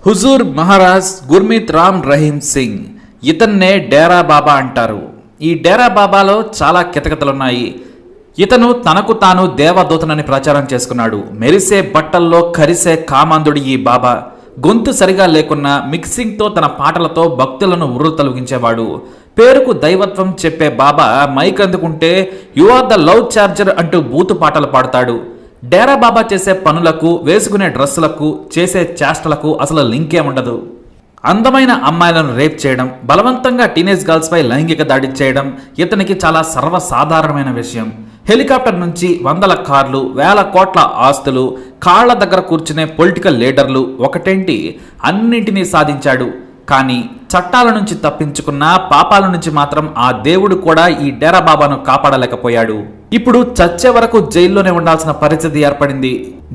హుజూర్ మహారాజ్ గుర్మీత్ రామ్ రహీం సింగ్. ఇతన్నే డేరా బాబా అంటారు. ఈ డేరా బాబాలో చాలా కితకితలున్నాయి. ఇతను తనకు తాను దేవదూతనని ప్రచారం చేసుకున్నాడు. మెరిసే బట్టల్లో కరిసే కామాంధుడి ఈ బాబా. గొంతు సరిగా లేకున్నా మిక్సింగ్తో తన పాటలతో భక్తులను ఉర్రు తొలగించేవాడు. పేరుకు దైవత్వం చెప్పే బాబా మైక్ అందుకుంటే you are the love charger అంటూ బూతు పాటలు పాడతాడు. డేరా బాబా చేసే పనులకు, వేసుకునే డ్రెస్సులకు, చేసే చేష్టలకు అసలు లింకే ఉండదు. అందమైన అమ్మాయిలను రేప్ చేయడం, బలవంతంగా టీనేజ్ గర్ల్స్ పై లైంగిక దాడి చేయడం ఇతనికి చాలా సర్వసాధారణమైన విషయం. హెలికాప్టర్ నుంచి వందల కార్లు, వేల కోట్ల ఆస్తులు, కాళ్ల దగ్గర కూర్చునే పొలిటికల్ లీడర్లు ఒకటేంటి అన్నింటినీ సాధించాడు. కానీ చట్టాల నుంచి తప్పించుకున్న పాపాల నుంచి మాత్రం ఆ దేవుడు కూడా ఈ డేరా బాబాను కాపాడలేకపోయాడు. ఇప్పుడు చచ్చే వరకు జైల్లోనే ఉండాల్సిన పరిస్థితి ఏర్పడింది.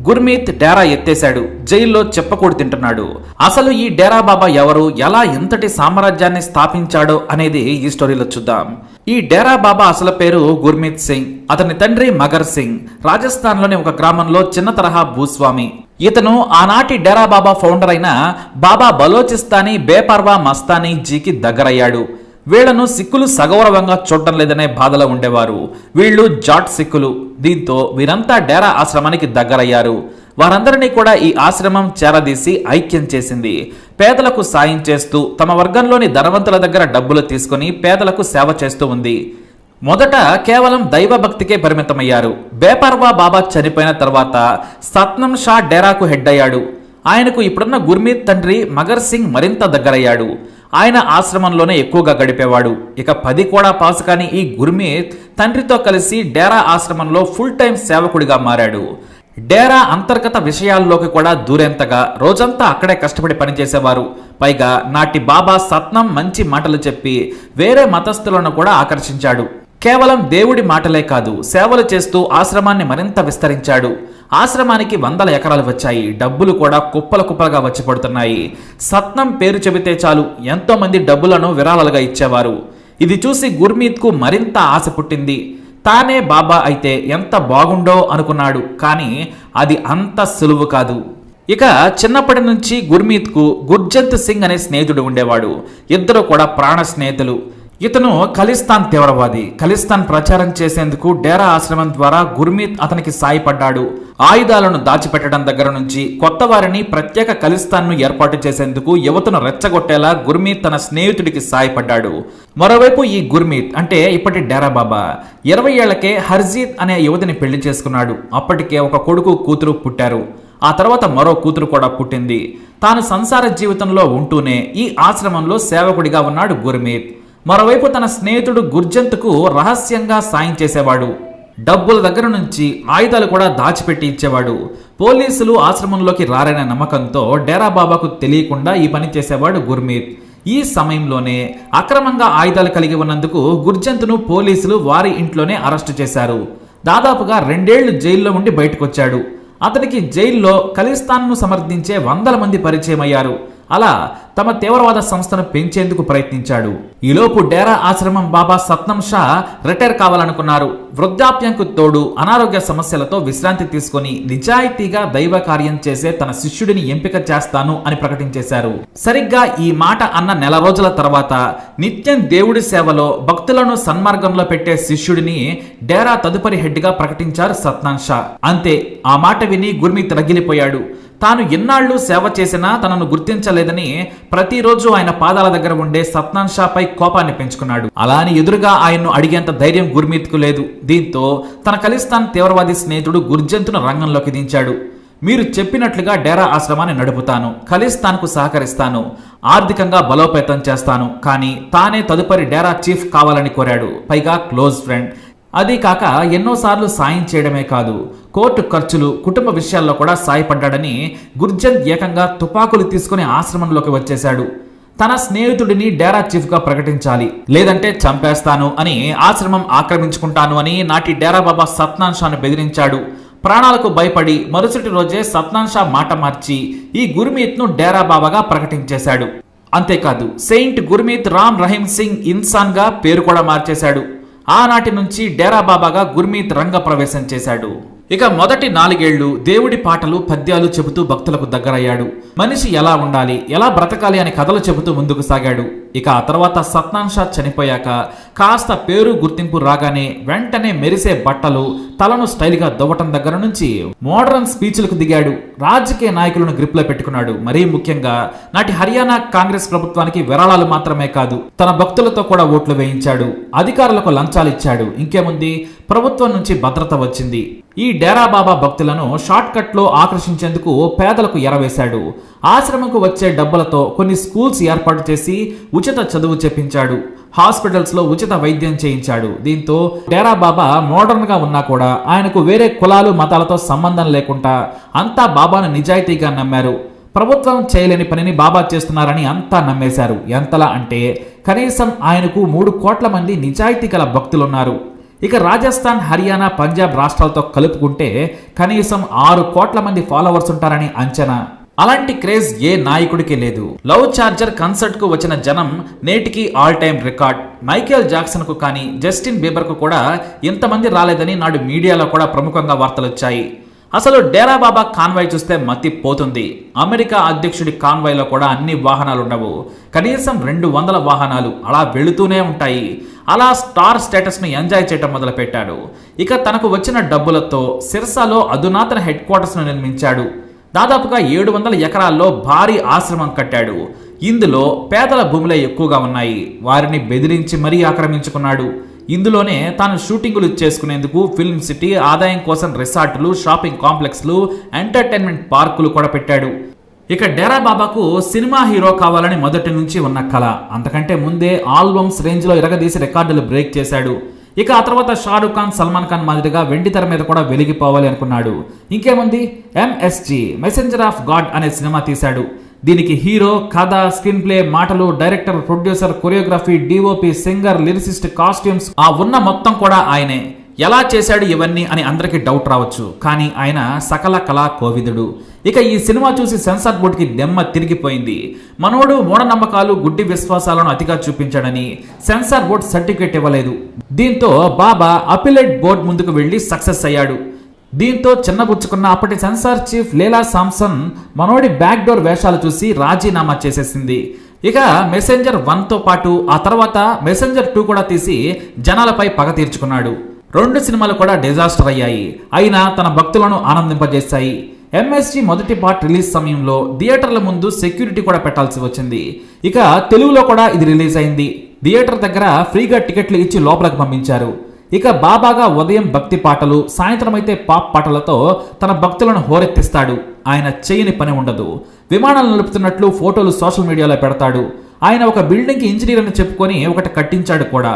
గుర్మీత్ డేరా ఎత్తేశాడు. జైల్లో చెప్పకూడు తింటున్నాడు. అసలు ఈ డేరా బాబా ఎవరు, ఎలా ఎంతటి సామ్రాజ్యాన్ని స్థాపించాడో అనేది ఈ స్టోరీలో చూద్దాం. ఈ డేరా బాబా అసలు పేరు గుర్మీత్ సింగ్. అతని తండ్రి మగర్ సింగ్ రాజస్థాన్లోని ఒక గ్రామంలో చిన్న తరహా భూస్వామి. ఇతను ఆనాటి డేరా బాబా ఫౌండర్ అయిన బాబా బలోచిస్తానీ బేపర్వా మస్తానీ జీకి దగ్గరయ్యాడు. వీళ్లను సిక్కులు సగౌరవంగా చూడటం లేదనే బాధలో ఉండేవారు. వీళ్ళు జాట్ సిక్కులు. దీంతో వీరంతా డేరా ఆశ్రమానికి దగ్గరయ్యారు. వారందరినీ కూడా ఈ ఆశ్రమం చేరదీసి ఐక్యం చేసింది. పేదలకు సాయం చేస్తూ తమ వర్గంలోని ధనవంతుల దగ్గర డబ్బులు తీసుకుని పేదలకు సేవ చేస్తూ ఉంది. మొదట కేవలం దైవభక్తికే పరిమితమయ్యారు. బేపర్వా బాబా చనిపోయిన తర్వాత సత్నం షా డేరాకు హెడ్ అయ్యాడు. ఆయనకు ఇప్పుడున్న గుర్మీత్ తండ్రి మగర్ సింగ్ మరింత దగ్గరయ్యాడు. ఆయన ఆశ్రమంలోనే ఎక్కువగా గడిపేవాడు. ఇక 10 కూడా పాసు కాని ఈ గుర్మీత్ తండ్రితో కలిసి డేరా ఆశ్రమంలో ఫుల్ టైం సేవకుడిగా మారాడు. డేరా అంతర్గత విషయాల్లోకి కూడా దూరేంతగా రోజంతా అక్కడే కష్టపడి పనిచేసేవారు. పైగా నాటి బాబా సత్నం మంచి మాటలు చెప్పి వేరే మతస్థులను కూడా ఆకర్షించాడు. కేవలం దేవుడి మాటలే కాదు, సేవలు చేస్తూ ఆశ్రమాన్ని మరింత విస్తరించాడు. ఆశ్రమానికి 100 ఎకరాలు వచ్చాయి. డబ్బులు కూడా కుప్పల కుప్పలుగా వచ్చి పడుతున్నాయి. సత్నం పేరు చెబితే చాలు ఎంతో మంది డబ్బులను విరాళాలుగా ఇచ్చేవారు. ఇది చూసి గుర్మీత్కు మరింత ఆశ పుట్టింది. తానే బాబా అయితే ఎంత బాగుండో అనుకున్నాడు. కానీ అది అంత సులువు కాదు. ఇక చిన్నప్పటి నుంచి గుర్మీత్కు గుర్జంత్ సింగ్ అనే స్నేహితుడు ఉండేవాడు. ఇద్దరు కూడా ప్రాణ స్నేహితులు. ఇతను ఖలిస్తాన్ తీవ్రవాది. ఖలిస్తాన్ ప్రచారం చేసేందుకు డేరా ఆశ్రమం ద్వారా గుర్మీత్ అతనికి సాయపడ్డాడు. ఆయుధాలను దాచిపెట్టడం దగ్గర నుంచి కొత్త వారిని ప్రత్యేక ఖలిస్తాన్ను ఏర్పాటు చేసేందుకు యువతను రెచ్చగొట్టేలా గుర్మీత్ తన స్నేహితుడికి సాయపడ్డాడు. మరోవైపు ఈ గుర్మీత్ అంటే ఇప్పటి డేరా బాబా 20 ఏళ్లకే హర్జీత్ అనే యువతిని పెళ్లి చేసుకున్నాడు. అప్పటికే ఒక కొడుకు, కూతురు పుట్టారు. ఆ తర్వాత మరో కూతురు కూడా పుట్టింది. తాను సంసార జీవితంలో ఉంటూనే ఈ ఆశ్రమంలో సేవకుడిగా ఉన్నాడు గుర్మీత్. మరోవైపు తన స్నేహితుడు గుర్జంత్కు రహస్యంగా సాయం చేసేవాడు. డబ్బుల దగ్గర నుంచి ఆయుధాలు కూడా దాచిపెట్టి ఇచ్చేవాడు. పోలీసులు ఆశ్రమంలోకి రారనే నమ్మకంతో డేరా బాబాకు తెలియకుండా ఈ పని చేసేవాడు గుర్మీత్. ఈ సమయంలోనే అక్రమంగా ఆయుధాలు కలిగి ఉన్నందుకు గుర్జంత్ను పోలీసులు వారి ఇంట్లోనే అరెస్టు చేశారు. దాదాపుగా 2 ఏళ్లు జైల్లో ఉండి బయటకొచ్చాడు. అతనికి జైల్లో ఖలిస్తాన్ను సమర్థించే 100 మంది పరిచయం అయ్యారు. అలా తమ తీవ్రవాద సంస్థను పెంచేందుకు ప్రయత్నించాడు. ఈలోపు డేరా ఆశ్రమం బాబా సత్నం షా రిటైర్ కావాలనుకున్నారు. వృద్ధాప్యంకు తోడు అనారోగ్య సమస్యలతో విశ్రాంతి తీసుకుని నిజాయితీగా దైవ కార్యం చేసే తన శిష్యుడిని ఎంపిక చేస్తాను అని ప్రకటించేశారు. సరిగ్గా ఈ మాట అన్న నెల రోజుల తర్వాత నిత్యం దేవుడి సేవలో భక్తులను సన్మార్గంలో పెట్టే శిష్యుడిని డేరా తదుపరి హెడ్ గా ప్రకటించారు సత్నాన్ షా. అంతే, ఆ మాట విని గుర్మీత్ రగిలిపోయాడు. తాను ఎన్నాళ్లు సేవ చేసినా తనను గుర్తించలేదని ప్రతిరోజు ఆయన పాదాల దగ్గర ఉండే సత్నాన్ షాపై కోపాన్ని పెంచుకున్నాడు. అలా అని ఎదురుగా ఆయన్ను అడిగేంత ధైర్యం గుర్మీత్కు లేదు. దీంతో తన ఖలిస్తాన్ తీవ్రవాది స్నేహితుడు గుర్జంత్ను రంగంలోకి దించాడు. మీరు చెప్పినట్లుగా డేరా ఆశ్రమాన్ని నడుపుతాను, ఖలిస్తాన్కు సహకరిస్తాను, ఆర్థికంగా బలోపేతం చేస్తాను, కానీ తానే తదుపరి డేరా చీఫ్ కావాలని కోరాడు. పైగా క్లోజ్ ఫ్రెండ్. అదీ కాక ఎన్నోసార్లు సాయం చేయడమే కాదు, కోర్టు ఖర్చులు, కుటుంబ విషయాల్లో కూడా సాయపడ్డాడని గుర్జంత్ ఏకంగా తుపాకులు తీసుకుని ఆశ్రమంలోకి వచ్చేశాడు. తన స్నేహితుడిని డేరా చీఫ్ గా ప్రకటించాలి, లేదంటే చంపేస్తాను అని, ఆశ్రమం ఆక్రమించుకుంటాను అని నాటి డేరా బాబా సత్నాన్ షాను బెదిరించాడు. ప్రాణాలకు భయపడి మరుసటి రోజే సత్నాన్ షా మాట మార్చి ఈ గుర్మీత్ ను డేరా బాబాగా ప్రకటించేశాడు. అంతేకాదు సెయింట్ గుర్మీత్ రామ్ రహీం సింగ్ ఇన్సాన్ గా పేరు కూడా మార్చేశాడు. ఆనాటి నుంచి డేరా బాబాగా గుర్మీత్ రంగ ప్రవేశం చేశాడు. ఇక మొదటి 4 ఏళ్లు దేవుడి పాటలు పద్యాలు చెబుతూ భక్తులకు దగ్గరయ్యాడు. మనిషి ఎలా ఉండాలి, ఎలా బ్రతకాలి అని కథలు చెబుతూ ముందుకు సాగాడు. ఇక ఆ తర్వాత సత్నాన్ షా చనిపోయాక కాస్త పేరు గుర్తింపు రాగానే వెంటనే మెరిసే బట్టలు, తలను స్టైల్గా దువ్వటం దగ్గర నుంచి మోడర్న్ స్పీచ్లకు దిగాడు. రాజకీయ నాయకులను గ్రిప్లో పెట్టుకున్నాడు. మరీ ముఖ్యంగా నాటి హర్యానా కాంగ్రెస్ ప్రభుత్వానికి విరాళాలు మాత్రమే కాదు, తన భక్తులతో కూడా ఓట్లు వేయించాడు. అధికారులకు లంచాలు ఇచ్చాడు. ఇంకేముంది, ప్రభుత్వం నుంచి భద్రత వచ్చింది. ఈ డేరా బాబా భక్తులను షార్ట్ కట్ లో ఆకర్షించేందుకు పేదలకు ఎరవేశాడు. ఆశ్రమంకు వచ్చే డబ్బులతో కొన్ని స్కూల్స్ ఏర్పాటు చేసి ఉచిత చదువు చెప్పించాడు. హాస్పిటల్స్ లో ఉచిత వైద్యం చేయించాడు. దీంతో డేరా బాబా మోడర్న్ గా ఉన్నా కూడా ఆయనకు వేరే కులాలు మతాలతో సంబంధం లేకుండా అంతా బాబాను నిజాయితీగా నమ్మారు. ప్రభుత్వం చేయలేని పనిని బాబా చేస్తున్నారని అంతా నమ్మేశారు. ఎంతలా అంటే కనీసం ఆయనకు 3 కోట్ల మంది నిజాయితీ గల భక్తులున్నారు. ఇక రాజస్థాన్, హర్యానా, పంజాబ్ రాష్ట్రాలతో కలుపుకుంటే కనీసం 6 కోట్ల మంది ఫాలోవర్స్ ఉంటారని అంచనా. అలాంటి క్రేజ్ ఏ నాయకుడికి లేదు. లవ్ చార్జర్ కన్సర్ట్ కు వచ్చిన జనం నేటికి all time record. Michael Jackson కు కానీ జస్టిన్ బీబర్ కు కూడా ఇంతమంది రాలేదని నాడు మీడియాలో కూడా ప్రముఖంగా వార్తలు వచ్చాయి. అసలు డేరా బాబా కాన్వాయ్ చూస్తే మతి పోతుంది. అమెరికా అధ్యక్షుడి కాన్వాయ్లో కూడా అన్ని వాహనాలు ఉండవు. కనీసం 200 వాహనాలు అలా వెళుతూనే ఉంటాయి. అలా స్టార్ స్టేటస్ ను ఎంజాయ్ చేయటం మొదలు పెట్టాడు. ఇక తనకు వచ్చిన డబ్బులతో సిర్సాలో అధునాతన హెడ్ క్వార్టర్స్ ను నిర్మించాడు. దాదాపుగా 700 ఎకరాల్లో భారీ ఆశ్రమం కట్టాడు. ఇందులో పేదల భూములే ఎక్కువగా ఉన్నాయి. వారిని బెదిరించి మరీ ఆక్రమించుకున్నాడు. ఇందులోనే తాను షూటింగులు చేసుకునేందుకు ఫిల్మ్ సిటీ, ఆదాయం కోసం రిసార్టులు, షాపింగ్ కాంప్లెక్స్లు, ఎంటర్టైన్మెంట్ పార్కులు కూడా పెట్టాడు. ఇక డేరా బాబాకు సినిమా హీరో కావాలని మొదటి నుంచి ఉన్న కళ. అంతకంటే ముందే ఆల్బమ్స్ రేంజ్ లో ఇరగదీసి రికార్డులు బ్రేక్ చేశాడు. ఇక ఆ తర్వాత షారుఖ్ ఖాన్, సల్మాన్ ఖాన్ మాదిరిగా వెండి తెర మీద కూడా వెలిగిపోవాలి అనుకున్నాడు. ఇంకేముంది, ఎంఎస్జీ మెసెంజర్ ఆఫ్ గాడ్ అనే సినిమా తీశాడు. దీనికి హీరో, కథ, స్క్రీన్ ప్లే, మాటలు, director, producer, choreography, DOP, singer, lyricist, costumes ఆ ఉన్న మొత్తం కూడా ఆయనే. ఎలా చేశాడు ఇవన్నీ అని అందరికీ డౌట్ రావచ్చు. కానీ ఆయన సకల కళా కోవిదుడు. ఇక ఈ సినిమా చూసి సెన్సార్ బోర్డుకి దెమ్మ తిరిగిపోయింది. మనోడు మూఢనమ్మకాలు, గుడ్డి విశ్వాసాలను అతిగా చూపించాడని సెన్సార్ బోర్డు సర్టిఫికేట్ ఇవ్వలేదు. దీంతో బాబా అపిలేట్ బోర్డు ముందుకు వెళ్లి సక్సెస్ అయ్యాడు. దీంతో చిన్నబుచ్చుకున్న అప్పటి సెన్సార్ చీఫ్ లేలా సామ్సన్ మనోడి బ్యాక్ డోర్ వేషాలు చూసి రాజీనామా చేసేసింది. ఇక మెసెంజర్ 1తో పాటు ఆ తర్వాత మెసెంజర్ 2 కూడా తీసి జనాలపై పగ తీర్చుకున్నాడు. 2 సినిమాలు కూడా డిజాస్టర్ అయ్యాయి. అయినా తన భక్తులను ఆనందింపజేశాయి. ఎంఎస్జీ మొదటి పార్ట్ రిలీజ్ సమయంలో థియేటర్ల ముందు సెక్యూరిటీ కూడా పెట్టాల్సి వచ్చింది. ఇక తెలుగులో కూడా ఇది రిలీజ్ అయింది. థియేటర్ దగ్గర ఫ్రీగా టికెట్లు ఇచ్చి లోపలికి పంపించారు. ఇక బాబాగా ఉదయం భక్తి పాటలు, సాయంత్రం అయితే పాప్ పాటలతో తన భక్తులను హోరెత్తిస్తాడు. ఆయన చేయని పని ఉండదు. విమానాలు నడుపుతున్నట్లు ఫోటోలు సోషల్ మీడియాలో పెడతాడు. ఆయన ఒక బిల్డింగ్కి ఇంజనీర్ అని చెప్పుకొని ఒకటి కట్టించాడు కూడా.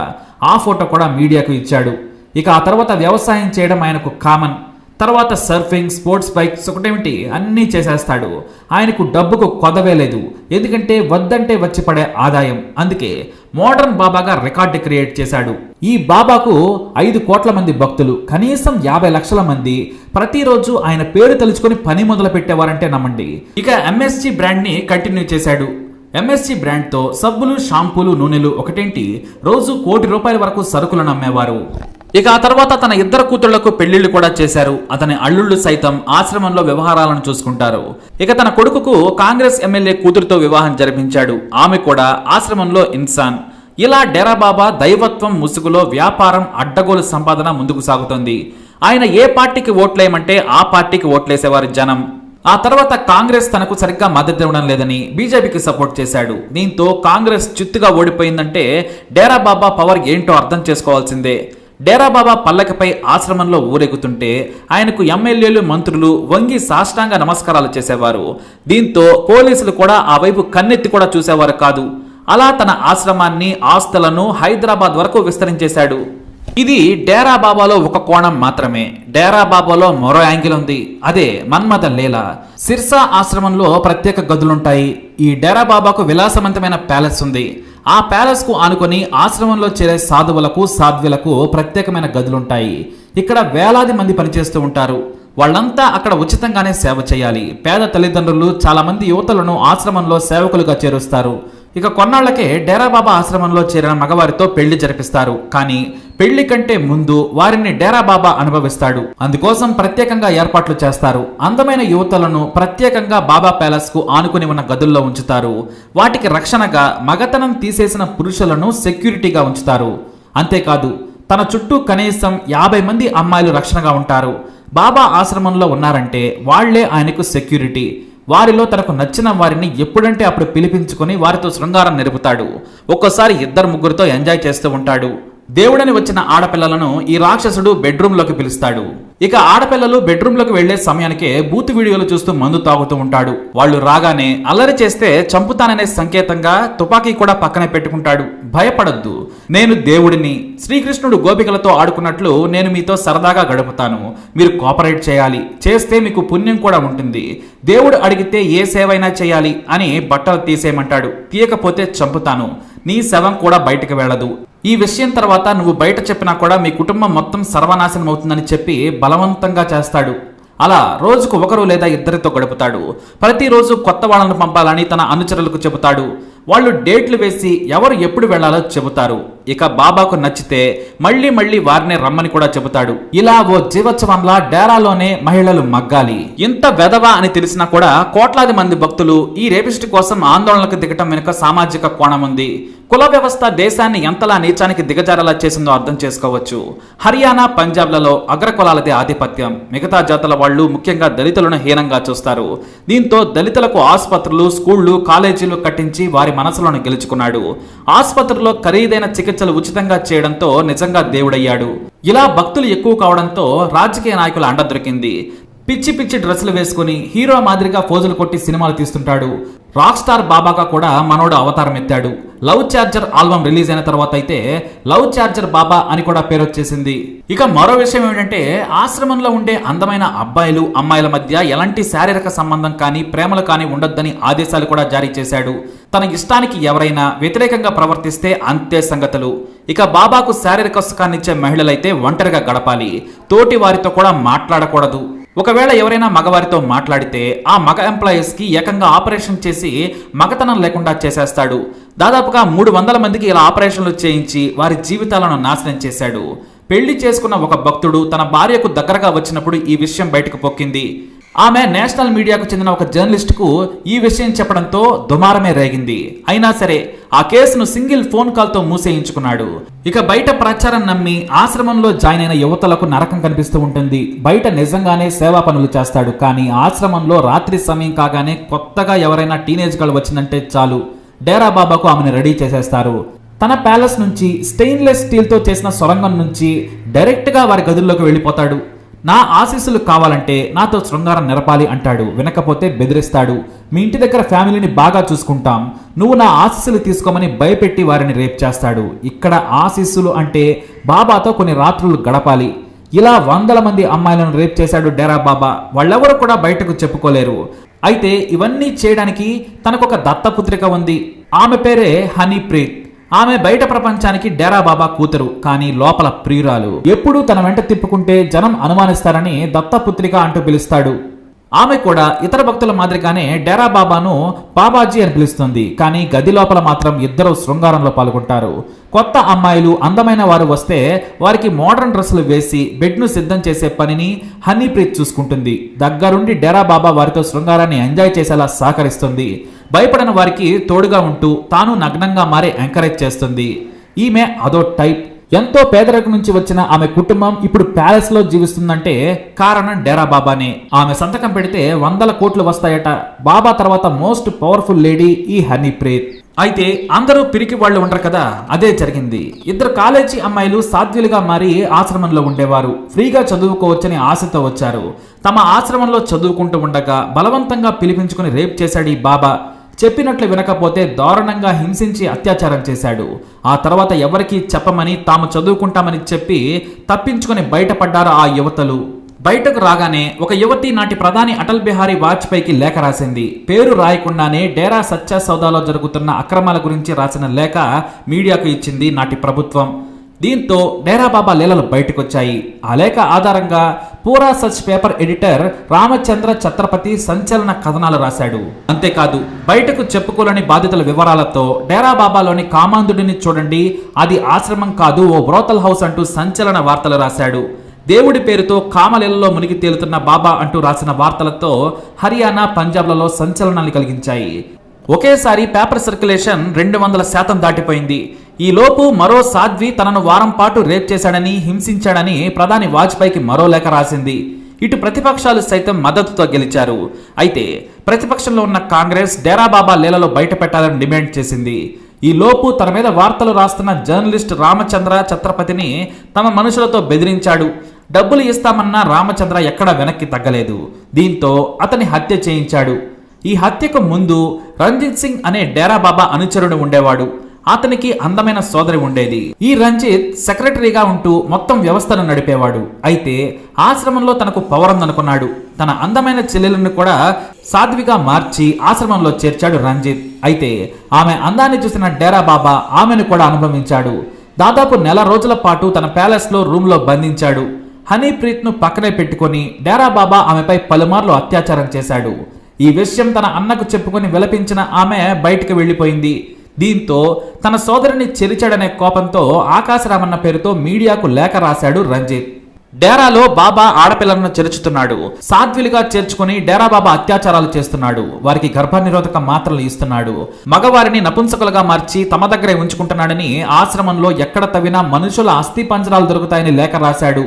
ఆ ఫోటో కూడా మీడియాకు ఇచ్చాడు. ఇక ఆ తర్వాత వ్యవసాయం చేయడం ఆయనకు కామన్. తర్వాత సర్ఫింగ్, స్పోర్ట్స్ బైక్స్ ఒకటేమిటి అన్నీ చేసేస్తాడు. ఆయనకు డబ్బుకు కొదవే లేదు. ఎందుకంటే వద్దంటే వచ్చి పడే ఆదాయం. అందుకే మోడర్న్ బాబాగా రికార్డు క్రియేట్ చేశాడు. ఈ బాబాకు 5 కోట్ల మంది భక్తులు, కనీసం 50 లక్షల మంది ప్రతిరోజు ఆయన పేరు తలుచుకొని పని మొదలు పెట్టేవారంటే నమ్మండి. ఇక ఎంఎస్జీ బ్రాండ్ ని కంటిన్యూ చేశాడు. ఎంఎస్జీ బ్రాండ్ తో సబ్బులు, షాంపూలు, నూనెలు ఒకటేంటి రోజు ₹1 కోటి వరకు సరుకులను అమ్మేవారు. ఇక ఆ తర్వాత తన 2 కూతుళ్లకు పెళ్లిళ్లు కూడా చేశారు. అతని అల్లుళ్ళు సైతం ఆశ్రమంలో వ్యవహారాలను చూసుకుంటారు. ఇక తన కొడుకుకు కాంగ్రెస్ ఎమ్మెల్యే కూతురుతో వివాహం జరిపించాడు. ఆమె కూడా ఆశ్రమంలో ఇన్సాన్. ఇలా డేరా బాబా దైవత్వం ముసుగులో వ్యాపారం, అడ్డగోలు సంపాదన ముందుకు సాగుతోంది. ఆయన ఏ పార్టీకి ఓట్లేయమంటే ఆ పార్టీకి ఓట్లేసేవారు జనం. ఆ తర్వాత కాంగ్రెస్ తనకు సరిగ్గా మద్దతు ఇవ్వడం లేదని బీజేపీకి సపోర్ట్ చేశాడు. దీంతో కాంగ్రెస్ చిత్తుగా ఓడిపోయిందంటే డేరా బాబా పవర్ ఏంటో అర్థం చేసుకోవాల్సిందే. డేరా బాబా పల్లకిపై ఆశ్రమంలో ఊరేగుతుంటే ఆయనకు ఎమ్మెల్యేలు, మంత్రులు వంగి సాష్టాంగ నమస్కారాలు చేసేవారు. దీంతో పోలీసులు కూడా ఆ వైపు కన్నెత్తి కూడా చూసేవారు కాదు. అలా తన ఆశ్రమాన్ని, ఆస్తులను హైదరాబాద్ వరకు విస్తరించేశాడు. ఇది డేరా బాబాలో ఒక కోణం మాత్రమే. డేరా బాబాలో మరో యాంగిల్ ఉంది. అదే మన్మథ లీల. సిర్సా ఆశ్రమంలో ప్రత్యేక గదులుంటాయి. ఈ డేరా బాబాకు విలాసవంతమైన ప్యాలెస్ ఉంది. ఆ ప్యాలెస్ కు ఆనుకొని ఆశ్రమంలో చేరే సాధువులకు, సాధ్వులకు ప్రత్యేకమైన గదులుంటాయి. ఇక్కడ వేలాది మంది పనిచేస్తూ ఉంటారు. వాళ్ళంతా అక్కడ ఉచితంగానే సేవ చేయాలి. పేద తల్లిదండ్రులు చాలా మంది యువతలను ఆశ్రమంలో సేవకులుగా చేరుస్తారు. ఇక కొన్నాళ్లకే డేరా బాబా ఆశ్రమంలో చేరిన మగవారితో పెళ్లి జరిపిస్తారు. కానీ పెళ్లి కంటే ముందు వారిని డేరా బాబా అనుభవిస్తాడు. అందుకోసం ప్రత్యేకంగా ఏర్పాట్లు చేస్తారు. అందమైన యువతులను ప్రత్యేకంగా బాబా ప్యాలెస్ కు ఆనుకుని ఉన్న గదుల్లో ఉంచుతారు. వాటికి రక్షణగా మగతనం తీసేసిన పురుషులను సెక్యూరిటీగా ఉంచుతారు. అంతేకాదు తన చుట్టూ కనీసం 50 మంది అమ్మాయిలు రక్షణగా ఉంటారు. బాబా ఆశ్రమంలో ఉన్నారంటే వాళ్లే ఆయనకు సెక్యూరిటీ. వారిలో తనకు నచ్చిన వారిని ఎప్పుడంటే అప్పుడు పిలిపించుకొని వారితో శృంగారం నిలుపుతాడు. ఒక్కోసారి 2-3తో ఎంజాయ్ చేస్తూ ఉంటాడు. దేవుడని వచ్చిన ఆడపిల్లలను ఈ రాక్షసుడు బెడ్రూమ్ లోకి పిలుస్తాడు. ఇక ఆడపిల్లలు బెడ్రూమ్ లోకి వెళ్లే సమయానికే బూత్ వీడియోలు చూస్తూ మందు తాగుతూ ఉంటాడు. వాళ్ళు రాగానే అల్లరి చేస్తే చంపుతాననే సంకేతంగా తుపాకీ కూడా పక్కనే పెట్టుకుంటాడు. భయపడొద్దు, నేను దేవుడిని, శ్రీకృష్ణుడు గోపికలతో ఆడుకున్నట్లు నేను మీతో సరదాగా గడుపుతాను. మీరు కోఆపరేట్ చేయాలి, చేస్తే మీకు పుణ్యం కూడా ఉంటుంది. దేవుడు అడిగితే ఏ సేవైనా చేయాలి అని బట్టలు తీసేయమంటాడు. తీయకపోతే చంపుతాను, నీ శవం కూడా బయటకు వెళ్ళదు. ఈ విషయం తర్వాత నువ్వు బయట చెప్పినా కూడా మీ కుటుంబం మొత్తం సర్వనాశనం అవుతుందని చెప్పి బలవంతంగా చేస్తాడు. అలా రోజుకు 1 లేదా 2తో గడుపుతాడు. ప్రతిరోజు కొత్త వాళ్ళను పంపాలని తన అనుచరులకు చెబుతాడు. వాళ్ళు డేట్లు వేసి ఎవరు ఎప్పుడు వెళ్లాలో చెబుతారు. ఇక బాబాకు నచ్చితే మళ్ళీ మళ్ళీ వారినే రమ్మని కూడా చెబుతాడు. ఇలా ఓ జీవోత్సవంలా డేరాలోనే మహిళలు మగ్గాలి. ఇంత వెధవ అని తెలిసినా కూడా కోట్లాది మంది భక్తులు ఈ రేపిస్ట్ కోసం ఆందోళనకు దిగటం వెనుక సామాజిక కోణం ఉంది. కుల వ్యవస్థ దేశాన్ని ఎంతలా నీచానికి దిగజారేలా చేసిందో అర్థం చేసుకోవచ్చు. హర్యానా, పంజాబ్లలో అగ్రకులాలదే ఆధిపత్యం. మిగతా జాతుల వాళ్ళు ముఖ్యంగా దళితులను హీనంగా చూస్తారు. దీంతో దళితులకు ఆసుపత్రులు, స్కూళ్లు, కాలేజీలు కట్టించి వారి మనసులను గెలుచుకున్నాడు. ఆసుపత్రిలో ఖరీదైన చికిత్సలు ఉచితంగా చేయడంతో నిజంగా దేవుడయ్యాడు. ఇలా భక్తులు ఎక్కువ కావడంతో రాజకీయ నాయకుల అండ దొరికింది. పిచ్చి పిచ్చి డ్రెస్సులు వేసుకుని హీరో మాదిరిగా పోజులు కొట్టి సినిమాలు తీస్తుంటాడు. రాక్ స్టార్ బాబాగా కూడా మనోడు అవతారం ఎత్తాడు. లవ్ చార్జర్ ఆల్బమ్ రిలీజ్ అయిన తర్వాత అయితే లవ్ చార్జర్ బాబా అని కూడా పేరు వచ్చేసింది. ఇక మరో విషయం ఏమిటంటే ఆశ్రమంలో ఉండే అందమైన అబ్బాయిలు, అమ్మాయిల మధ్య ఎలాంటి శారీరక సంబంధం కానీ ప్రేమలు కానీ ఉండొద్దని ఆదేశాలు కూడా జారీ చేశాడు. తన ఇష్టానికి ఎవరైనా వ్యతిరేకంగా ప్రవర్తిస్తే అంతే సంగతులు. ఇక బాబాకు శారీరక సుఖాన్నిచ్చే మహిళలైతే ఒంటరిగా గడపాలి. తోటి వారితో కూడా మాట్లాడకూడదు. ఒకవేళ ఎవరైనా మగవారితో మాట్లాడితే ఆ మగ ఎంప్లాయీస్ కి ఏకంగా ఆపరేషన్ చేసి మగతనం లేకుండా చేసేస్తాడు. దాదాపుగా 300 మందికి ఇలా ఆపరేషన్లు చేయించి వారి జీవితాలను నాశనం చేశాడు. పెళ్లి చేసుకున్న ఒక భక్తుడు తన భార్యకు దగ్గరగా వచ్చినప్పుడు ఈ విషయం బయటకు పొక్కింది. ఆమె నేషనల్ మీడియాకు చెందిన ఒక జర్నలిస్ట్ కు ఈ విషయం చెప్పడంతో దుమారమే రేగింది. అయినా సరే ఆ కేసును సింగిల్ ఫోన్ కాల్ తో మూసేయించుకున్నాడు. ఇక బయట ప్రచారం నమ్మి ఆశ్రమంలో జాయిన్ అయిన యువతలకు నరకం కనిపిస్తూ ఉంటుంది. బయట నిజంగానే సేవా పనులు చేస్తాడు. కానీ ఆశ్రమంలో రాత్రి సమయం కాగానే కొత్తగా ఎవరైనా టీనేజ్ గర్ల్ వచ్చిందంటే చాలు, డేరా బాబాకు ఆమెను రెడీ చేసేస్తారు. తన ప్యాలెస్ నుంచి స్టెయిన్లెస్ స్టీల్ తో చేసిన సొరంగం నుంచి డైరెక్ట్ గా వారి గదుల్లోకి వెళ్ళిపోతాడు. నా ఆశీస్సులు కావాలంటే నాతో శృంగారం నెరపాలి అంటాడు. వినకపోతే బెదిరిస్తాడు. మీ ఇంటి దగ్గర ఫ్యామిలీని బాగా చూసుకుంటాం, నువ్వు నా ఆశీస్సులు తీసుకోమని భయపెట్టి వారిని రేప్ చేస్తాడు. ఇక్కడ ఆశీస్సులు అంటే బాబాతో కొన్ని రాత్రులు గడపాలి. ఇలా 100 మంది అమ్మాయిలను రేప్ చేశాడు డేరా బాబా. వాళ్ళెవరూ కూడా బయటకు చెప్పుకోలేరు. అయితే ఇవన్నీ చేయడానికి తనకొక దత్తపుత్రిక ఉంది. ఆమె పేరే హనీప్రీత్. ఆమె బయట ప్రపంచానికి డేరా బాబా కూతురు, కానీ లోపల ప్రియురాలు. ఎప్పుడూ తన వెంట తిప్పుకుంటే జనం అనుమానిస్తారని దత్తపుత్రిక అంటూ పిలుస్తాడు. ఆమె కూడా ఇతర భక్తుల మాదిరిగానే డేరా బాబాను బాబాజీ అని పిలుస్తుంది. కానీ గది లోపల మాత్రం ఇద్దరు శృంగారంలో పాల్గొంటారు. కొత్త అమ్మాయిలు, అందమైన వారు వస్తే వారికి మోడర్న్ డ్రెస్సులు వేసి బెడ్ను సిద్ధం చేసే పనిని హనీప్రీత్ చూసుకుంటుంది. దగ్గరుండి డేరా బాబా వారితో శృంగారాన్ని ఎంజాయ్ చేసేలా సహకరిస్తుంది. భయపడిన వారికి తోడుగా ఉంటూ తాను నగ్నంగా మారి ఎంకరేజ్ చేస్తుంది. ఈమె అదో టైప్. ఎంతో పేదరికం నుంచి వచ్చిన ఆమె కుటుంబం ఇప్పుడు ప్యాలెస్ లో జీవిస్తుందంటే కారణం డేరా బాబానే. ఆమె సంతకం పెడితే 100 కోట్లు వస్తాయట. బాబా తర్వాత మోస్ట్ పవర్ఫుల్ లేడీ ఈ హనీప్రీత్. అయితే అందరూ పిరికి వాళ్ళు ఉండరు కదా, అదే జరిగింది. 2 కాలేజీ అమ్మాయిలు సాధ్యులుగా మారి ఆశ్రమంలో ఉండేవారు. ఫ్రీగా చదువుకోవచ్చని ఆశతో వచ్చారు. తమ ఆశ్రమంలో చదువుకుంటూ ఉండగా బలవంతంగా పిలిపించుకుని రేప్ చేశాడు ఈ బాబా. చెప్పినట్లు వినకపోతే దారుణంగా హింసించి అత్యాచారం చేశాడు. ఆ తర్వాత ఎవరికీ చెప్పమని తాము చదువుకుంటామని చెప్పి తప్పించుకుని బయటపడ్డారు ఆ యువతలు. బయటకు రాగానే ఒక యువతి నాటి ప్రధాని అటల్ బిహారీ వాజ్పేయికి లేఖ రాసింది. పేరు రాయకుండానే డేరా సచ్చా సౌదాలో జరుగుతున్న అక్రమాల గురించి రాసిన లేఖ మీడియాకు ఇచ్చింది నాటి ప్రభుత్వం. దీంతో డేరా బాబా లీలలు బయటకొచ్చాయి. ఆ లేఖ ఆధారంగా పూరా సచ్ పేపర్ ఎడిటర్ రామచంద్ర ఛత్రపతి సంచలన కథనాలు రాశాడు. అంతేకాదు బయటకు చెప్పుకోలేని బాధితుల వివరాలతో డేరా బాబాలోని కామాంధుడిని చూడండి, అది ఆశ్రమం కాదు ఓ బ్రోతల్ హౌస్ అంటూ సంచలన వార్తలు రాశాడు. దేవుడి పేరుతో కామలీలలో మునిగి తేలుతున్న బాబా అంటూ రాసిన వార్తలతో హర్యానా, పంజాబ్లలో సంచలనాన్ని కలిగించాయి. ఒకేసారి పేపర్ సర్క్యులేషన్ 200% దాటిపోయింది. ఈ లోపు మరో సాధ్వి తనను వారం పాటు రేప్ చేశాడని, హింసించాడని ప్రధాని వాజ్పేయికి మరో లేఖ రాసింది. ఇటు ప్రతిపక్షాలు సైతం మద్దతుతో గెలిచారు. అయితే ప్రతిపక్షంలో ఉన్న కాంగ్రెస్ డేరా బాబా లీలలో బయట పెట్టాలని డిమాండ్ చేసింది. ఈ లోపు తన మీద వార్తలు రాస్తున్న జర్నలిస్ట్ రామచంద్ర ఛత్రపతిని తమ మనుషులతో బెదిరించాడు. డబ్బులు ఇస్తామన్నా రామచంద్ర ఎక్కడా వెనక్కి తగ్గలేదు. దీంతో అతని హత్య చేయించాడు. ఈ హత్యకు ముందు రంజిత్ సింగ్ అనే డేరా బాబా అనుచరుడు ఉండేవాడు. అతనికి అందమైన సోదరి ఉండేది. ఈ రంజిత్ సెక్రటరీగా ఉంటూ మొత్తం వ్యవస్థను నడిపేవాడు. అయితే ఆశ్రమంలో తనకు పవర్ ఉందనుకున్నాడు. తన అందమైన చెల్లెలను కూడా సాధ్విగా మార్చి ఆశ్రమంలో చేర్చాడు రంజిత్. అయితే ఆమె అందాన్ని చూసిన డేరా బాబా ఆమెను కూడా అనుభవించాడు. దాదాపు నెల రోజుల పాటు తన ప్యాలెస్ లో రూమ్ లో బంధించాడు. హనీప్రీత్ ను పక్కనే పెట్టుకుని డేరా బాబా ఆమెపై పలుమార్లు అత్యాచారం చేశాడు. ఈ విషయం తన అన్నకు చెప్పుకొని విలపించిన ఆమె బయటకు వెళ్లిపోయింది. దీంతో తన సోదరిని చెరిచాడనే కోపంతో ఆకాశరామన్న పేరుతో మీడియాకు లేఖ రాశాడు రంజిత్. డేరాలో బాబా ఆడపిల్లలను చేర్చుతున్నాడు. సాధ్విలుగా చేర్చుకుని డేరా బాబా అత్యాచారాలు చేస్తున్నాడు. వారికి గర్భనిరోధక మాత్రలు ఇస్తున్నాడు. మగవారిని నపుంసకులుగా మార్చి తమ దగ్గరే ఉంచుకుంటున్నాడని, ఆశ్రమంలో ఎక్కడ తవ్వినా మనుషుల అస్థి పంజరాలు దొరుకుతాయని లేఖ రాశాడు.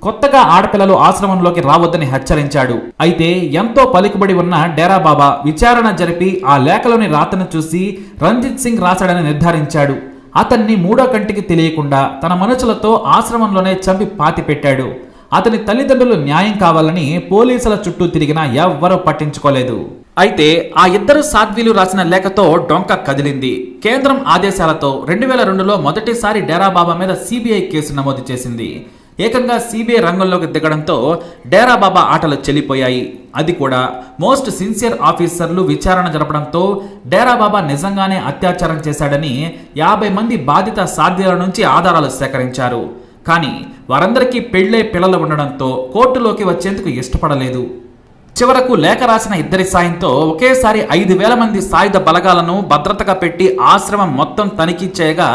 కొత్తగా ఆడపిల్లలు ఆశ్రమంలోకి రావద్దని హెచ్చరించాడు. అయితే ఎంతో పలుకుబడి ఉన్న డేరా బాబా విచారణ జరిపి ఆ లేఖలోని రాతను చూసి రంజిత్ సింగ్ రాశాడని నిర్ధారించాడు. అతన్ని మూడో కంటికి తెలియకుండా తన మనుషులతో ఆశ్రమంలోనే చంపి పాతి పెట్టాడు. అతని తల్లిదండ్రులు న్యాయం కావాలని పోలీసుల చుట్టూ తిరిగినా ఎవ్వరూ పట్టించుకోలేదు. అయితే ఆ ఇద్దరు సాధ్వీలు రాసిన లేఖతో డొంక కదిలింది. కేంద్రం ఆదేశాలతో 2002లో మొదటిసారి డేరా బాబా మీద సిబిఐ కేసు నమోదు చేసింది. ఏకంగా సిబిఐ రంగంలోకి దిగడంతో డేరా బాబా ఆటలు చెల్లిపోయాయి. అది కూడా మోస్ట్ సిన్సియర్ ఆఫీసర్లు విచారణ జరపడంతో డేరా బాబా నిజంగానే అత్యాచారం చేశాడని 50 మంది బాధిత సాధ్యాల నుంచి ఆధారాలు సేకరించారు. కానీ వారందరికీ పెళ్లే పిల్లలు ఉండడంతో కోర్టులోకి వచ్చేందుకు ఇష్టపడలేదు. చివరకు లేఖ రాసిన ఇద్దరి సాయంతో ఒకేసారి 5,000 మంది సాయుధ బలగాలను భద్రతగా పెట్టి ఆశ్రమం మొత్తం తనిఖీ చేయగా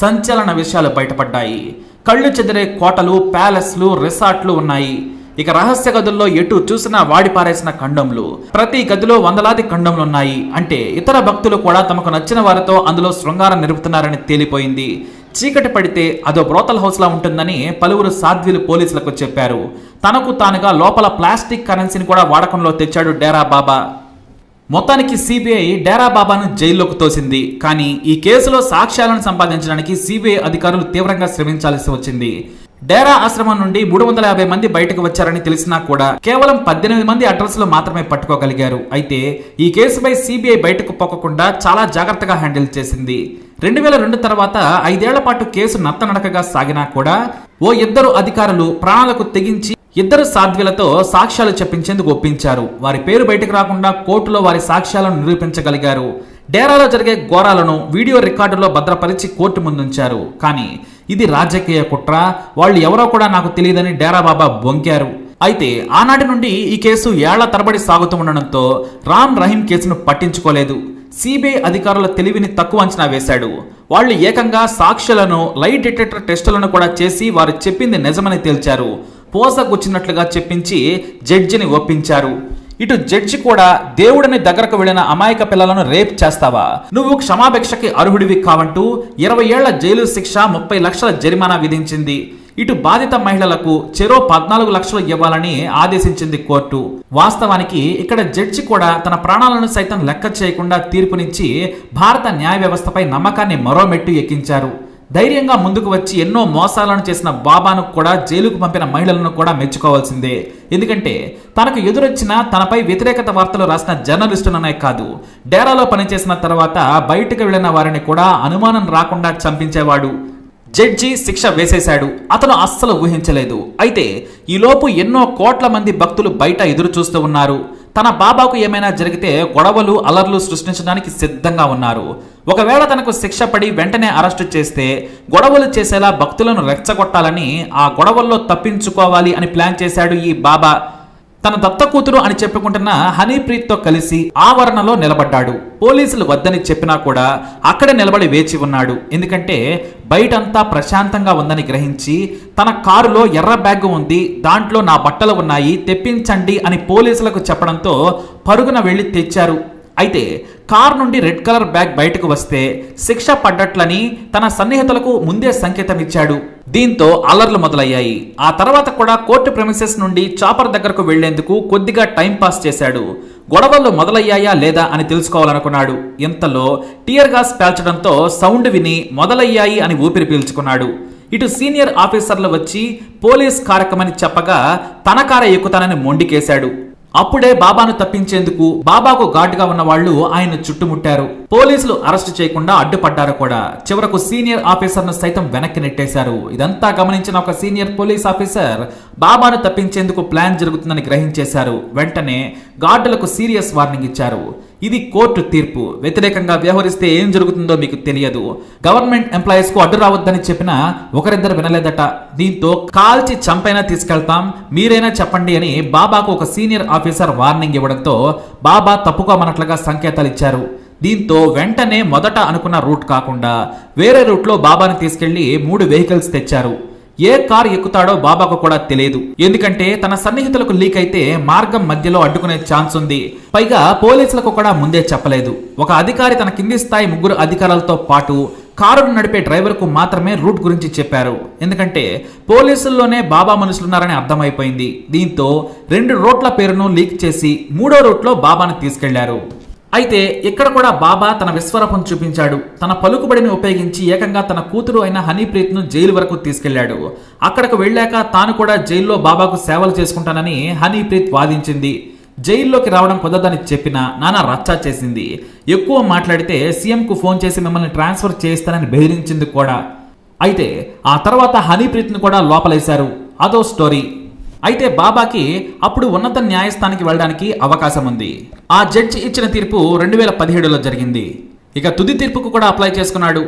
సంచలన విషయాలు బయటపడ్డాయి. కళ్ళు చెదిరే కోటలు, ప్యాలెస్లు, రిసార్ట్లు ఉన్నాయి. ఇక రహస్య గదుల్లో ఎటు చూసినా వాడి పారేసిన ఖండంలు. ప్రతి గదిలో వందలాది ఖండంలు ఉన్నాయి. అంటే ఇతర భక్తులు కూడా తమకు నచ్చిన వారితో అందులో శృంగారం నిలుపుతున్నారని తేలిపోయింది. చీకటి పడితే అదో బ్రోతల్ హౌస్ లా ఉంటుందని పలువురు సాధ్వీలు పోలీసులకు చెప్పారు. తనకు తానుగా లోపల ప్లాస్టిక్ కరెన్సీని కూడా వాడకంలో తెచ్చాడు డేరా బాబా. మొత్తానికి సిబిఐ డేరా బాబాను జైల్లోకి తోసింది. కానీ ఈ కేసులో సాక్ష్యాలను సంపాదించడానికి సిబిఐ అధికారులు తీవ్రంగా శ్రమించాల్సి వచ్చింది. డేరా ఆశ్రమం నుండి 350 మంది బయటకు వచ్చారని తెలిసినా కూడా కేవలం 18 మంది అడ్రస్లు మాత్రమే పట్టుకోగలిగారు. అయితే ఈ కేసుపై సిబిఐ బయటకు పోకుండా చాలా జాగ్రత్తగా హ్యాండిల్ చేసింది. 2002 తర్వాత 5 ఏళ్ల పాటు కేసు నత్తనడకగా సాగినా కూడా ఓ ఇద్దరు అధికారులు ప్రాణాలకు తెగించి ఇద్దరు సాధ్వీలతో సాక్ష్యాలు చెప్పించేందుకు ఒప్పించారు. వారి పేరు బయటకు రాకుండా కోర్టులో వారి సాక్ష్యాలను నిరూపించగలిగారు. డేరాలో జరిగే ఘోరాలను వీడియో రికార్డులో భద్రపరిచి కోర్టు ముందుంచారు. కానీ ఇది రాజకీయ కుట్ర, వాళ్ళు ఎవరో కూడా నాకు తెలియదని డేరా బాబా బొంకారు. అయితే ఆనాటి నుండి ఈ కేసు ఏళ్ల తరబడి సాగుతూ ఉండడంతో రామ్ రహీం కేసును పట్టించుకోలేదు. సిబిఐ అధికారుల తెలివిని తక్కువ అంచనా వేశాడు. వాళ్ళు ఏకంగా సాక్ష్యాలను లైట్ డిటెక్టర్ టెస్టులను కూడా చేసి వారు చెప్పింది నిజమని తేల్చారు. పోసగుచ్చినట్లుగా చెప్పించి జడ్జిని ఒప్పించారు. ఇటు జడ్జి కూడా దేవుడిని దగ్గరకు వెళ్లిన అమాయక పిల్లలను రేప్ చేస్తావా, నువ్వు క్షమాభిక్షకి అర్హుడివి కావంటూ 20 ఏళ్ల జైలు శిక్ష, 30 లక్షల జరిమానా విధించింది. ఇటు బాధిత మహిళలకు చెరో 14 లక్షలు ఇవ్వాలని ఆదేశించింది కోర్టు. వాస్తవానికి ఇక్కడ జడ్జి కూడా తన ప్రాణాలను సైతం లెక్క చేయకుండా తీర్పునిచ్చి భారత న్యాయ వ్యవస్థపై నమ్మకాన్ని మరో మెట్టు ఎక్కించారు. ధైర్యంగా ముందుకు వచ్చి ఎన్నో మోసాలను చేసిన బాబాను కూడా జైలుకు పంపిన మహిళలను కూడా మెచ్చుకోవాల్సిందే. ఎందుకంటే తనకు ఎదురొచ్చిన తనపై వ్యతిరేకత వార్తలు రాసిన జర్నలిస్టులనే కాదు, డేరాలో పనిచేసిన తర్వాత బయటకు వెళ్లిన వారిని కూడా అనుమానం రాకుండా చంపించేవాడు. జడ్జి శిక్ష వేసేశాడు. అతను అస్సలు ఊహించలేదు. అయితే ఈలోపు ఎన్నో కోట్ల మంది భక్తులు బయట ఎదురు చూస్తూ ఉన్నారు. తన బాబాకు ఏమైనా జరిగితే గొడవలు అలర్లు సృష్టించడానికి సిద్ధంగా ఉన్నారు. ఒకవేళ తనకు శిక్ష పడి వెంటనే అరెస్టు చేస్తే గొడవలు చేసేలా భక్తులను రెచ్చగొట్టాలని, ఆ గొడవల్లో తప్పించుకోవాలి అని ప్లాన్ చేశాడు ఈ బాబా. తన దత్త కూతురు అని చెప్పుకుంటున్న హనీప్రీత్ తో కలిసి ఆవరణలో నిలబడ్డాడు. పోలీసులు వద్దని చెప్పినా కూడా అక్కడే నిలబడి వేచి ఉన్నాడు. ఎందుకంటే బయటంతా ప్రశాంతంగా ఉందని గ్రహించి తన కారులో ఎర్ర బ్యాగ్ ఉంది, దాంట్లో నా బట్టలు ఉన్నాయి, తెప్పించండి అని పోలీసులకు చెప్పడంతో పరుగున వెళ్లి తెచ్చారు. అయితే కార్ నుండి రెడ్ కలర్ బ్యాగ్ బయటకు వస్తే శిక్ష పడ్డట్లని తన సన్నిహితులకు ముందే సంకేతం ఇచ్చాడు. దీంతో అల్లర్లు మొదలయ్యాయి. ఆ తర్వాత కూడా కోర్టు ప్రెమిసెస్ నుండి చాపర్ దగ్గరకు వెళ్లేందుకు కొద్దిగా టైం పాస్ చేశాడు. గొడవలు మొదలయ్యాయా లేదా అని తెలుసుకోవాలనుకున్నాడు. ఇంతలో టియర్ గ్యాస్ పేల్చడంతో సౌండ్ విని మొదలయ్యాయి అని ఊపిరి పీల్చుకున్నాడు. ఇటు సీనియర్ ఆఫీసర్లు వచ్చి పోలీస్ కార్యక్రమని చెప్పగా తన కార ఎక్కుతానని మొండికేశాడు. అప్పుడే బాబాను తప్పించేందుకు బాబాకు ఘాటుగా ఉన్న వాళ్ళు ఆయన చుట్టుముట్టారు. పోలీసులు అరెస్టు చేయకుండా అడ్డుపడ్డారు కూడా. చివరకు సీనియర్ ఆఫీసర్ను సైతం వెనక్కి నెట్టేశారు. ఇదంతా గమనించిన ఒక సీనియర్ పోలీస్ ఆఫీసర్ బాబాను తప్పించేందుకు ప్లాన్ జరుగుతుందని గ్రహించేశారు. వెంటనే గార్డులకు సీరియస్ వార్నింగ్ ఇచ్చారు. ఇది కోర్టు తీర్పు. వ్యతిరేకంగా వ్యవహరిస్తే ఏం జరుగుతుందో మీకు తెలియదు. గవర్నమెంట్ ఎంప్లాయీస్ కు అడ్డు రావద్దని చెప్పినా ఒకరిద్దరు వినలేదట. దీంతో కాల్చి చంపైనా తీసుకెళ్తాం, మీరైనా చెప్పండి అని బాబాకు ఒక సీనియర్ ఆఫీసర్ వార్నింగ్ ఇవ్వడంతో బాబా తప్పుకోమన్నట్లుగా సంకేతాలు ఇచ్చారు. దీంతో వెంటనే మొదట అనుకున్న రూట్ కాకుండా వేరే రూట్లో బాబాని తీసుకెళ్లి 3 వెహికల్స్ తెచ్చారు. ఏ కార్ ఎక్కుతాడో బాబాకు కూడా తెలియదు. ఎందుకంటే తన సన్నిహితులకు లీక్ అయితే మార్గం మధ్యలో అడ్డుకునే ఛాన్స్ ఉంది. పైగా పోలీసులకు కూడా ముందే చెప్పలేదు. ఒక అధికారి తన కింది స్థాయి 3 అధికారులతో పాటు కారును నడిపే డ్రైవర్ కు మాత్రమే రూట్ గురించి చెప్పారు. ఎందుకంటే పోలీసుల్లోనే బాబా మనుషులున్నారని అర్థమైపోయింది. దీంతో 2 రూట్ల పేరును లీక్ చేసి 3వ రూట్లో బాబాను తీసుకెళ్లారు. అయితే ఇక్కడ కూడా బాబా తన విశ్వరూపం చూపించాడు. తన పలుకుబడిని ఉపయోగించి ఏకంగా తన కూతురు అయిన హనీప్రీత్ ను జైలు వరకు తీసుకెళ్లాడు. అక్కడకు వెళ్ళాక తాను కూడా జైల్లో బాబాకు సేవలు చేసుకుంటానని హనీప్రీత్ వాదించింది. జైల్లోకి రావడం కుదరదని చెప్పినా నానా రచ్చా చేసింది. ఎక్కువ మాట్లాడితే సీఎం కు ఫోన్ చేసి మిమ్మల్ని ట్రాన్స్ఫర్ చేస్తానని బెదిరించింది కూడా. అయితే ఆ తర్వాత హనీప్రీత్ ను కూడా లోపలేశారు. అదో స్టోరీ. అయితే బాబాకి అప్పుడు ఉన్నత న్యాయస్థానానికి వెళ్ళడానికి అవకాశం ఉంది. ఆ జడ్జి ఇచ్చిన తీర్పు 2017లో జరిగింది. ఇక తుది తీర్పుకు కూడా అప్లై చేసుకున్నాడు.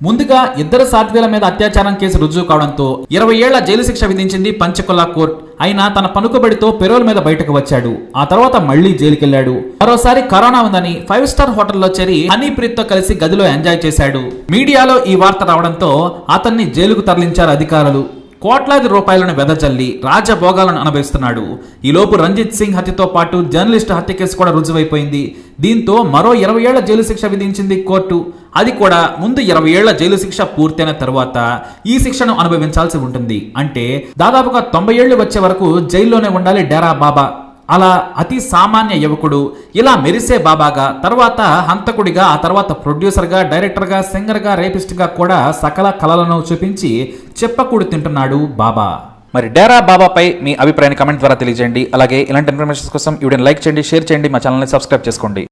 ముందుగా 2 సాధ్వీల మీద అత్యాచారం కేసు రుజువు కావడంతో 20 ఏళ్ల జైలు శిక్ష విధించింది పంచకుల కోర్టు. అయినా తన పలుకుబడితో పెరోల్ మీద బయటకు వచ్చాడు. ఆ తర్వాత మళ్లీ జైలుకెళ్లాడు. మరోసారి కరోనా ఉందని 5 స్టార్ హోటల్లో చేరి హనీప్రీత్ తో కలిసి గదిలో ఎంజాయ్ చేశాడు. మీడియాలో ఈ వార్త రావడంతో అతన్ని జైలుకు తరలించారు అధికారులు. కోట్లాది రూపాయలను వెదజల్లి రాజభోగాలను అనుభవిస్తున్నాడు. ఈలోపు రంజిత్ సింగ్ హత్యతో పాటు జర్నలిస్టు హత్య కేసు కూడా రుజువైపోయింది. దీంతో మరో 20 ఏళ్ల జైలు శిక్ష విధించింది కోర్టు. అది కూడా ముందు 20 ఏళ్ల జైలు శిక్ష పూర్తయిన తర్వాత ఈ శిక్షను అనుభవించాల్సి ఉంటుంది. అంటే దాదాపుగా 90 ఏళ్లు వచ్చే వరకు జైల్లోనే ఉండాలి డేరా బాబా. అలా అతి సామాన్య యువకుడు ఇలా మెరిసే బాబాగా, తర్వాత హంతకుడిగా, ఆ తర్వాత ప్రొడ్యూసర్గా, డైరెక్టర్గా, సింగర్గా, రేపిస్ట్గా కూడా సకల కళలను చూపించి చెప్పకూడు తింటున్నాడు బాబా. మరి డేరా బాబాపై మీ అభిప్రాయాన్ని కమెంట్ ద్వారా తెలియజేయండి. అలాగే ఇలాంటి ఇన్ఫర్మేషన్ కోసం వీడియోని లైక్ చేయండి, షేర్ చేయండి, మా ఛానల్ని సబ్స్క్రైబ్ చేసుకోండి.